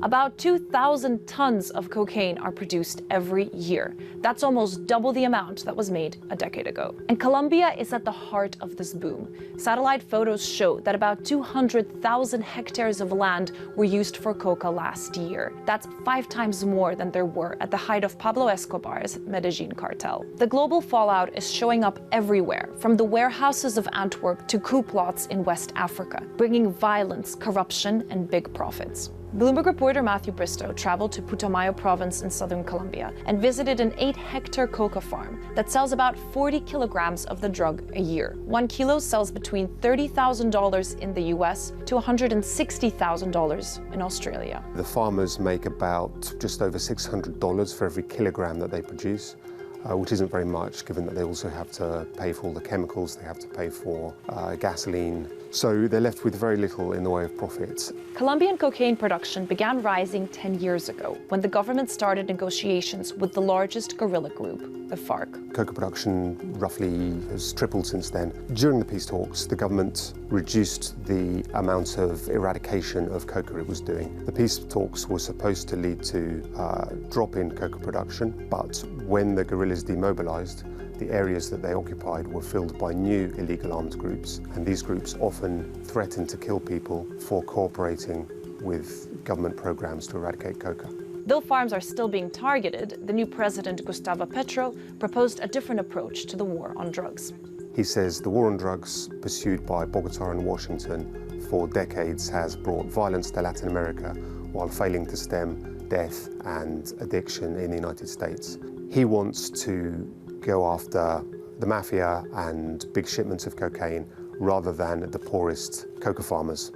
About 2,000 tons of cocaine are produced every year. That's almost double the amount that was made a decade ago. And Colombia is at the heart of this boom. Satellite photos show that about 200,000 hectares of land were used for coca last year. That's 5 times more than there were at the height of Pablo Escobar's Medellin cartel. The global fallout is showing up everywhere, from the warehouses of Antwerp to coup plots in West Africa, bringing violence, corruption, and big profits. Bloomberg reporter Matthew Bristow traveled to Putumayo province in southern Colombia and visited an 8-hectare coca farm that sells about 40 kilograms of the drug a year. 1 kilo sells between $30,000 in the US to $160,000 in Australia. The farmers make about just over $600 for every kilogram that they produce. Which isn't very much, given that they also have to pay for all the chemicals, they have to pay for gasoline. So they're left with very little in the way of profits. Colombian cocaine production began rising 10 years ago, when the government started negotiations with the largest guerrilla group, the FARC. Coca production roughly has tripled since then. During the peace talks, the government reduced the amount of eradication of coca it was doing. The peace talks were supposed to lead to a drop in coca production, but when the guerrillas demobilized, the areas that they occupied were filled by new illegal armed groups, and these groups often threatened to kill people for cooperating with government programs to eradicate coca. Though farms are still being targeted, the new president, Gustavo Petro, proposed a different approach to the war on drugs. He says the war on drugs pursued by Bogota and Washington for decades has brought violence to Latin America while failing to stem death and addiction in the United States. He wants to go after the mafia and big shipments of cocaine rather than the poorest coca farmers.